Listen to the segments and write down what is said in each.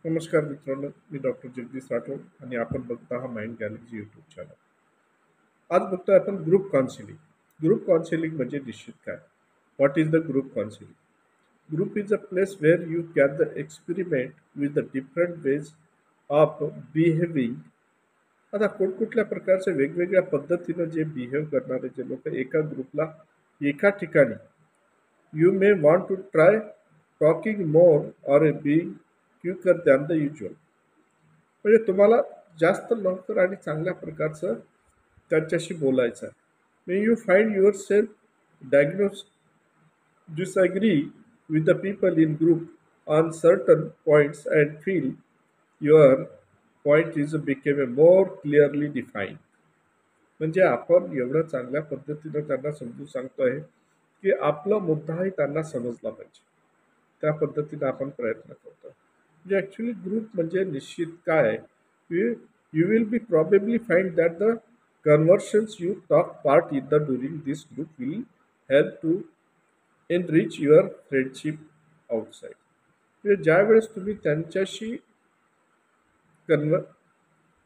नमस्कार मित्रांनो, मी डॉक्टर जगदीश राठोड आणि आपण बघता हा माइंड गॅलरीची यूट्यूब चॅनल. आज बघतोय आपण ग्रुप काउन्सिलिंग. ग्रुप काउन्सिलिंग म्हणजे निश्चित काय? What is the group counselling? Group is a place where you gather experiment with the different ways of behaving. आता कुठकुठल्या प्रकारचे वेगवेगळ्या पद्धतीनं जे बिहेव करणारे जे लोक एका ग्रुपला एका ठिकाणी you may want to try talking more or being quicker than the usual. म्हणजे तुम्हाला जास्त लवकर आणि चांगल्या प्रकारचं त्यांच्याशी बोलायचं आहे. May you find your self diagnose disagree with the people in group on certain points and feel your point is became a more clearly defined. म्हणजे आपण एवढं चांगल्या पद्धतीनं त्यांना समजून सांगतोय की आपला मुद्दाही त्यांना समजला पाहिजे. त्या पद्धतीने आपण प्रयत्न करतो. म्हणजे ॲक्च्युली ग्रुप म्हणजे निश्चित काय आहे, की you will be probably find that the conversions you talk part in the during this group will help to enrich your friendship outside. म्हणजे ज्यावेळेस तुम्ही त्यांच्याशी कन्व्ह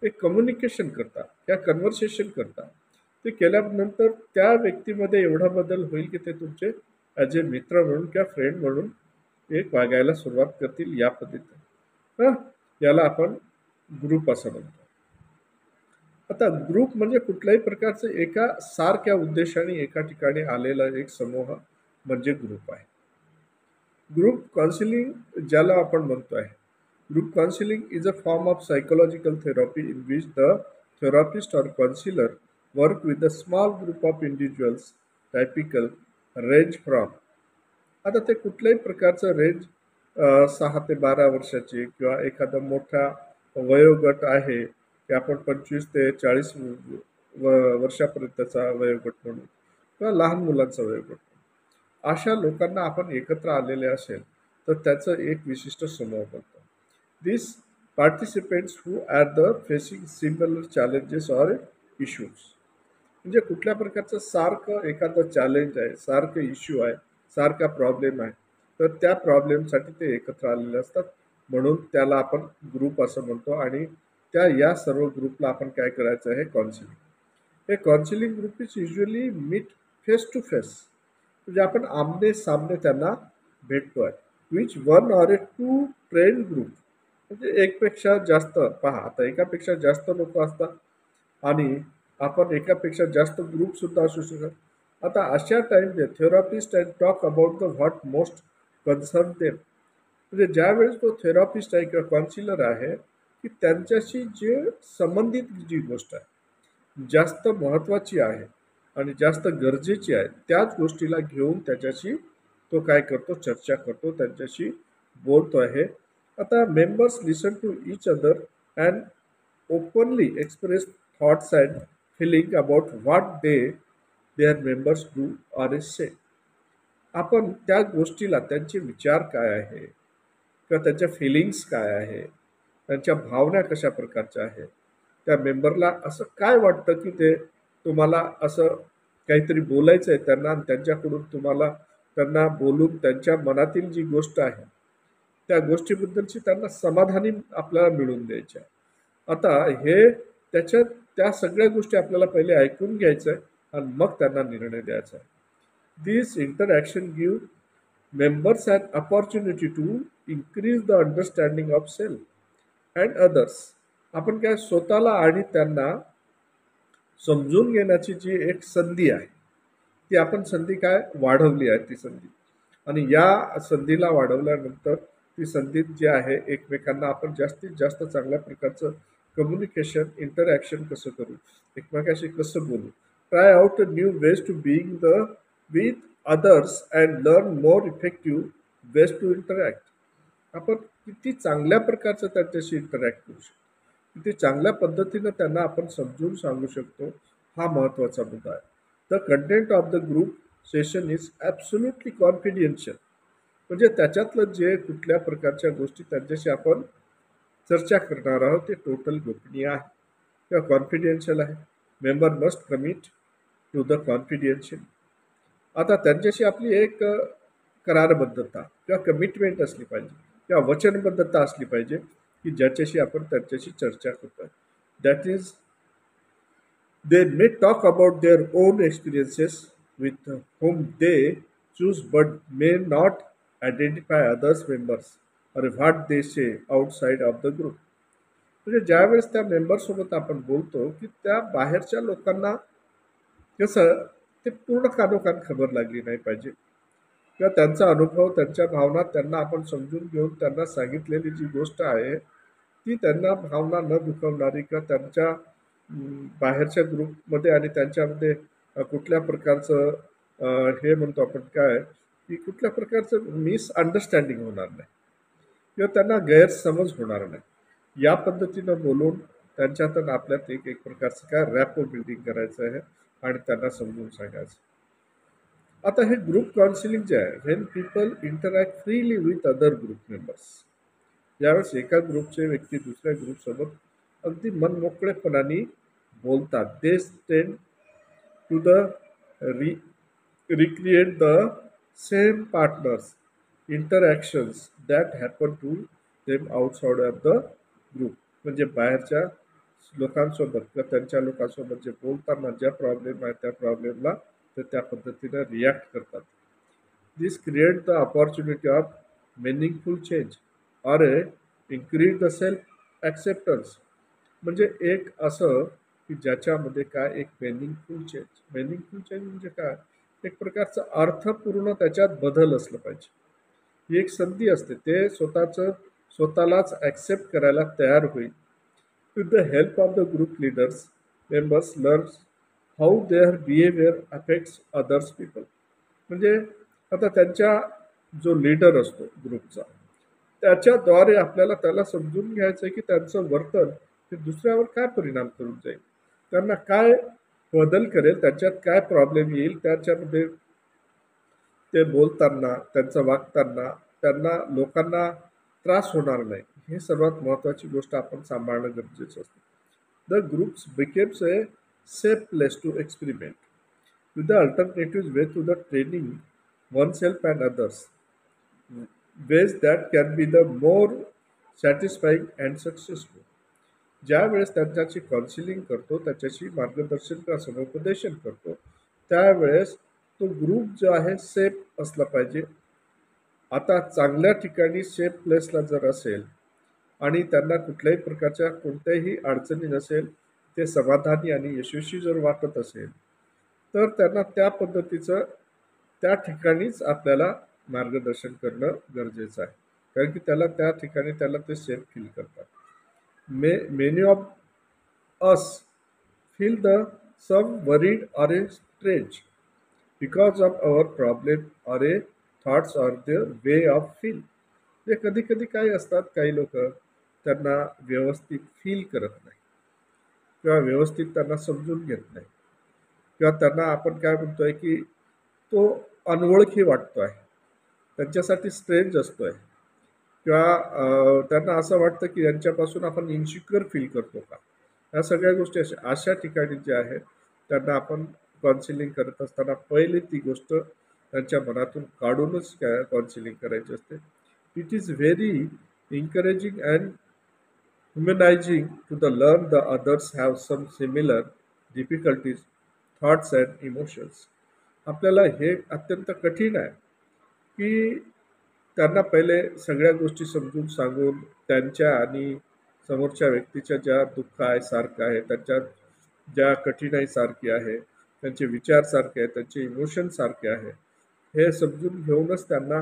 एक कम्युनिकेशन करता, त्या कन्व्हर्सेशन करता, ते केल्यानंतर त्या व्यक्तीमध्ये एवढा बदल होईल की ते तुमचे ॲज ए मित्र म्हणून किंवा फ्रेंड म्हणून एक वागायला सुरुवात करतील या पद्धतीने. हां, याला आपण ग्रुप असं म्हणतो. आता ग्रुप म्हणजे कुठल्याही प्रकारचं एका सारख्या उद्देशाने एका ठिकाणी आलेला एक समूह म्हणजे ग्रुप आहे. ग्रुप काउन्सिलिंग ज्याला आपण म्हणतो आहे, group counselling is a form of psychological therapy in which the therapist or counsellor work with a small group of individuals typical range from. आता ते कुठल्याही प्रकारचं रेंज 6 ते 12 वर्षाचे किंवा एखादा मोठा वयोगट आहे की आपण 25 ते 40 वर्षापर्यंतचा वयोगट म्हणू किंवा लहान मुलांचा वयोगट म्हणू. अशा लोकांना आपण एकत्र आलेले असेल तर त्याचं एक विशिष्ट समूह बनतो. This participants who are the facing similar challenges or issues. म्हणजे कुठल्या प्रकारचं सारखं एखादं चॅलेंज आहे, सारखं इश्यू आहे, सारखा प्रॉब्लेम आहे, तर त्या प्रॉब्लेमसाठी ते एकत्र आलेले असतात. म्हणून त्याला आपण ग्रुप असं म्हणतो आणि या सर्व ग्रुपला आपण काय करायचं आहे, काउन्सिलिंग. हे counselling group is usually meet face to face. म्हणजे आपण आमने सामने त्यांना भेटतोय. Which one or a two train group. म्हणजे एकपेक्षा जास्त पहा, आता एकापेक्षा जास्त लोक असतात आणि आपण एकापेक्षा जास्त ग्रुप सुद्धा असू शकत. आता अशा टाइमला therapist and talk about the what most concern them. म्हणजे ज्यावेळेस तो थेरपिस्ट आहे किंवा काउन्सिलर आहे की त्यांच्याशी जे संबंधित जी गोष्ट आहे जास्त महत्त्वाची आहे आणि जास्त गरजेची आहे, त्याच गोष्टीला घेऊन त्याच्याशी तो काय करतो, चर्चा करतो, त्यांच्याशी बोलतो आहे. आता members listen to each other and openly express thoughts and feeling about what their members do or say. आपण त्या गोष्टीला त्यांचे विचार काय आहे किंवा त्यांच्या फिलिंग्स काय आहे, त्यांच्या भावना कशा प्रकारच्या आहेत, त्या मेंबरला असं काय वाटतं की ते तुम्हाला असं काहीतरी बोलायचं आहे त्यांना आणि त्यांच्याकडून तुम्हाला त्यांना बोलून त्यांच्या मनातील जी गोष्ट आहे त्या गोष्टीबद्दलची त्यांना समाधानी आपल्याला मिळवून द्यायची आहे. आता हे त्याच्यात त्या सगळ्या गोष्टी आपल्याला पहिले ऐकून घ्यायचं आहे आणि मग त्यांना निर्णय द्यायचा आहे. This interaction give members an opportunity to increase the understanding of self and others. आपण काय स्वतःला आणि त्यांना समजून घेण्याची जी एक संधी आहे ती आपण संधी काय वाढवली आहे ती संधी. आणि या संधीला वाढवल्यानंतर ती संधी जी आहे एकमेकांना आपण जास्तीत जास्त चांगल्या प्रकारचं कम्युनिकेशन इंटरॅक्शन कसं करू, एकमेकाशी कसं बोलू, try out new ways to being the with others and learn more effective ways to interact. आपण किती चांगल्या प्रकारचं त्यांच्याशी इंटरॅक्ट करू शकतो, किती चांगल्या पद्धतीनं त्यांना आपण समजून सांगू शकतो, हा महत्त्वाचा मुद्दा आहे. The content of the group session is absolutely confidential. म्हणजे त्याच्यातलं जे कुठल्या प्रकारच्या गोष्टी त्यांच्याशी आपण चर्चा करणार आहोत ते टोटल गोपनीय आहे किंवा कॉन्फिडेन्शियल आहे. Member must commit to the confidential. आता त्यांच्याशी आपली एक करारबद्धता किंवा कमिटमेंट असली पाहिजे किंवा वचनबद्धता असली पाहिजे की ज्याच्याशी आपण त्यांच्याशी चर्चा करतोय. That is they may talk about their own experiences with whom they choose, but may not identify others members or what they say outside of the group. म्हणजे ज्यावेळेस त्या मेंबर सोबत आपण बोलतो की त्या बाहेरच्या लोकांना कसं ते पूर्ण कानोकान खबर लागली नाही पाहिजे किंवा त्यांचा अनुभव त्यांच्या भावना त्यांना आपण समजून घेऊन त्यांना सांगितलेली जी गोष्ट आहे ती त्यांना भावना न दुखवणारी किंवा त्यांच्या बाहेरच्या ग्रुपमध्ये आणि त्यांच्यामध्ये कुठल्या प्रकारचं हे म्हणतो आपण काय की कुठल्या प्रकारचं मिसअंडरस्टँडिंग होणार नाही किंवा त्यांना गैरसमज होणार नाही या पद्धतीनं बोलून त्यांच्यातून आपल्यात एक प्रकारचं काय रॅपो बिल्डिंग करायचं आहे आणि त्यांना समजून सांगायचं. आता हे ग्रुप काउन्सिलिंग जे आहे when people interact freely with other group members यावेळेस एका ग्रुपचे व्यक्ती दुसऱ्या ग्रुपसोबत अगदी मनमोकळेपणाने बोलतात. They tend to the recreate the same partners interactions that happen to them outside of the group. म्हणजे बाहेरच्या लोकांसोबत किंवा त्यांच्या लोकांसोबत जे बोलताना ज्या प्रॉब्लेम आहे त्या प्रॉब्लेमला ते त्या पद्धतीने रिॲक्ट करतात. This create the opportunity of meaningful change or increase the self acceptance. म्हणजे एक असं की ज्याच्यामध्ये काय एक मेनिंगफुल चेंज म्हणजे काय एक प्रकारचा अर्थपूर्ण त्याच्यात बदल असलं पाहिजे. ही एक संधी असते ते स्वतःलाच ॲक्सेप्ट करायला तयार होईल. With the help of the group leaders members learn how their behaviour affects others people. म्हणजे आता त्यांच्या जो लीडर असतो ग्रुपचा त्याच्याद्वारे आपल्याला त्याला समजून घ्यायचं आहे की त्यांचं वर्तन ते दुसऱ्यावर काय परिणाम करून जाईल त्यांना काय बदल करेल त्याच्यात काय प्रॉब्लेम येईल त्याच्यामध्ये ते बोलताना त्यांचं वागताना त्यांना लोकांना त्रास होणार नाही हे सर्वात महत्त्वाची गोष्ट आपण सांभाळणं गरजेचं असतं. The groups becomes a safe place to experiment with the alternative way to the training oneself and others ways that can be the more satisfying and successful. ज्या वेळेस त्यांच्याशी काउन्सिलिंग करतो त्याच्याशी मार्गदर्शन किंवा समुपदेशन करतो त्यावेळेस तो ग्रुप जो आहे सेफ असला पाहिजे. आता चांगल्या ठिकाणी सेफ प्लेसला जर असेल आणि त्यांना कुठल्याही प्रकारच्या कोणत्याही अडचणी नसेल ते समाधानी आणि यशस्वी जर वाटत असेल तर त्यांना त्या पद्धतीचं त्या ठिकाणीच आपल्याला मार्गदर्शन करणं गरजेचं आहे कारण की त्याला त्या ठिकाणी त्याला ते सेफ फील करतात. Many of us feel the some worried or a strange because of our problem or a thoughts or their way of feel. ते कधी कधी काय असतात काही लोक त्यांना व्यवस्थित फील करत नाही किंवा व्यवस्थित त्यांना समजून घेत नाही किंवा त्यांना आपण काय म्हणतोय की तो अनोळखी वाटतोय त्यांच्यासाठी स्ट्रेंज असतोय किंवा त्यांना असं वाटतं की यांच्यापासून आपण इन्सिक्युअर फील करतो का ह्या सगळ्या गोष्टी अशा ठिकाणी ज्या आहेत त्यांना आपण काउन्सिलिंग करत असताना पहिली ती गोष्ट त्यांच्या मनातून काढूनच काउन्सिलिंग करायची असते. It is very encouraging and humanizing to the learn the others have some similar difficulties, thoughts and emotions. आपल्याला हे अत्यंत कठीण आहे की त्यांना पहिले सगळ्या गोष्टी समजून सांगून त्यांच्या आणि समोरच्या व्यक्तीच्या ज्या दुःख आहे सारखं आहे त्यांच्या ज्या कठीणाई सारखी आहे त्यांचे विचार सारखे आहे त्यांचे इमोशन सारखे आहे हे समजून घेऊनच त्यांना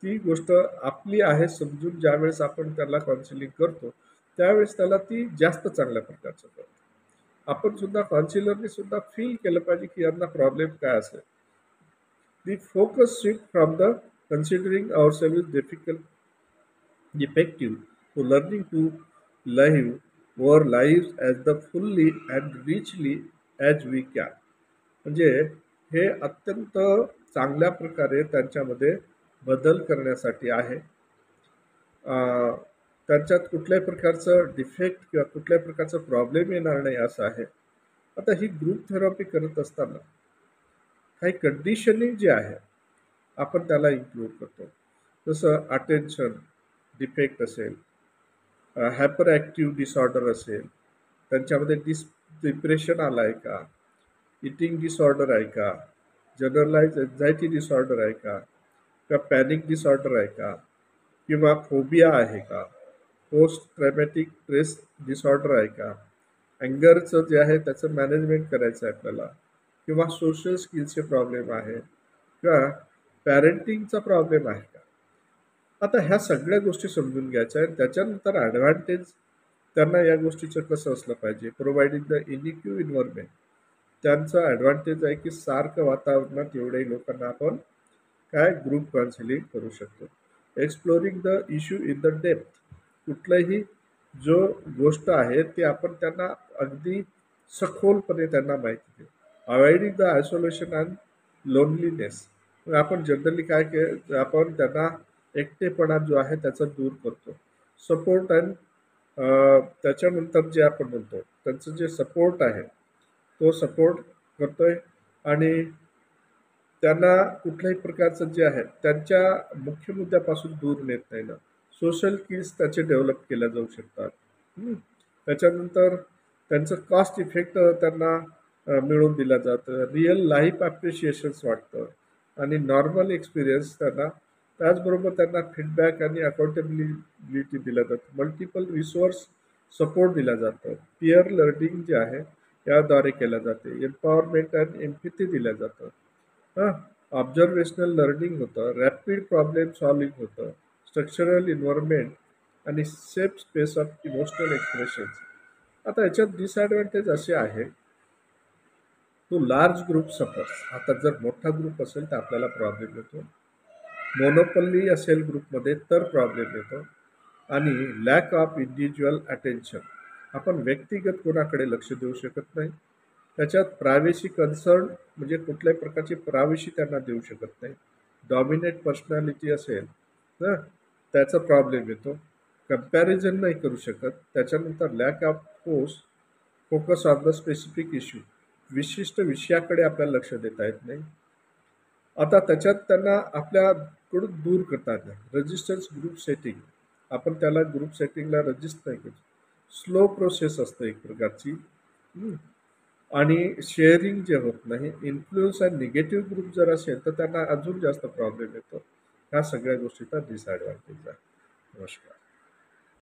ती गोष्ट आपली आहे समजून ज्यावेळेस आपण त्याला काउन्सिलिंग करतो त्यावेळेस त्याला ती जास्त चांगल्या प्रकारचं करतो. आपण सुद्धा काउन्सिलरने सुद्धा फील केलं पाहिजे की यांना प्रॉब्लेम काय असेल. The focus shift from the considering ourselves difficult, defective to learning to live our lives as the fully and richly as we can. म्हणजे हे अत्यंत चांगल्या प्रकारे त्यांच्यामध्ये बदल करण्यासाठी आहे. त्यांच्यात कुठल्याही प्रकारचं डिफेक्ट किंवा कुठल्याही प्रकारचं प्रॉब्लेम येणार नाही असं आहे. आता ही ग्रुप थेरपी करत असताना काही कंडिशनिंग जे आहे आपण त्याला इन्क्लूड करतो. जसं अटेन्शन डिफेक्ट असेल हायपर ॲक्टिव्ह डिसऑर्डर असेल, त्यांच्यामध्ये डिप्रेशन आलं आहे का, इटिंग डिसऑर्डर आहे का, जनरलाइज एन्झायटी डिसऑर्डर आहे का, का पॅनिक डिसऑर्डर आहे का, किंवा फोबिया आहे का, पोस्ट ट्रॅमॅटिक स्ट्रेस डिसऑर्डर आहे का, अँगरचं जे आहे त्याचं मॅनेजमेंट करायचं आहे आपल्याला, किंवा सोशल स्किल्सचे प्रॉब्लेम आहे, किंवा पॅरेंटिंगचा प्रॉब्लेम आहे का. आता ह्या सगळ्या गोष्टी समजून घ्यायच्या आहेत. त्याच्यानंतर ॲडव्हान्टेज त्यांना या गोष्टीचं कसं असलं पाहिजे, प्रोव्हाइडिंग द इनिक्यू इन्व्हायरमेंट. त्यांचा ॲडव्हान्टेज आहे की सारखं वातावरणात एवढ्याही लोकांना आपण काय ग्रुप काउन्सिलिंग करू शकतो. Exploring the issue in the depth. कुठलंही जो गोष्ट आहे ते आपण त्यांना अगदी सखोलपणे त्यांना माहिती देऊ. Avoiding the isolation and loneliness. आपण जनरली काय आपण त्यांना एकटेपणा जो आहे त्याचा दूर करतो. सपोर्ट अँड त्याच्यानंतर जे आपण म्हणतो त्यांचं जे सपोर्ट आहे तो सपोर्ट करतोय, आणि त्यांना कुठल्याही प्रकारचं जे आहे त्यांच्या मुख्य मुद्द्यापासून दूर नेत नाही ना. सोशल स्किल्स त्याचे डेव्हलप केल्या जाऊ शकतात. त्याच्यानंतर त्यांचं कॉस्ट इफेक्ट त्यांना मिळवून दिलं जातं. रिअल लाईफ ॲप्रिशिएशन्स वाटतं आणि नॉर्मल एक्सपिरियन्स त्यांना. त्याचबरोबर त्यांना फीडबॅक आणि अकाउंटेबिलिटी दिलं जातं. मल्टिपल रिसोर्स सपोर्ट दिला जातं. पिअर लर्निंग जे आहे याद्वारे केलं जाते. एम्पॉवरमेंट अँड एम्पॅथी दिलं जातं. हां, ऑब्झर्वेशनल लर्निंग होतं, रॅपिड प्रॉब्लेम सॉल्विंग होतं, स्ट्रक्चरल इन्व्हायरमेंट आणि safe space of emotional expressions. आता याच्यात डिसॲडव्हान्टेज असे आहे, तो लार्ज ग्रुप सफर्स. आता जर मोठा ग्रुप असेल तर आपल्याला प्रॉब्लेम येतो. मोनोपल्ली असेल ग्रुपमध्ये तर प्रॉब्लेम येतो. आणि लॅक ऑफ इंडिव्हिज्युअल अटेन्शन. आपण व्यक्तिगत कोणाकडे लक्ष देऊ शकत नाही. त्याच्यात प्रायव्हसी कन्सर्न म्हणजे कुठल्याही प्रकारची प्रायव्हसी त्यांना देऊ शकत नाही. डॉमिनेट पर्सनॅलिटी असेल ना, त्याचा प्रॉब्लेम येतो. कम्पॅरिझन नाही करू शकत. त्याच्यानंतर lack of focus on the specific issue. विशिष्ट विषयाकडे आपल्याला लक्ष देता येत नाही. आता त्याच्यात त्यांना आपल्याकडून दूर करता येत नाही. Resistance group setting. आपण त्याला ग्रुप सेटिंगला रजिस्ट नाही करू. स्लो प्रोसेस असतं एक प्रकारची. आणि शेअरिंग जे होत नाही. इन्फ्लुअन्स अँड निगेटिव्ह ग्रुप जर असेल तर त्यांना अजून जास्त प्रॉब्लेम येतो. ह्या सगळ्या गोष्टीचा डिसॲडव्हान्टेज आहे. नमस्कार.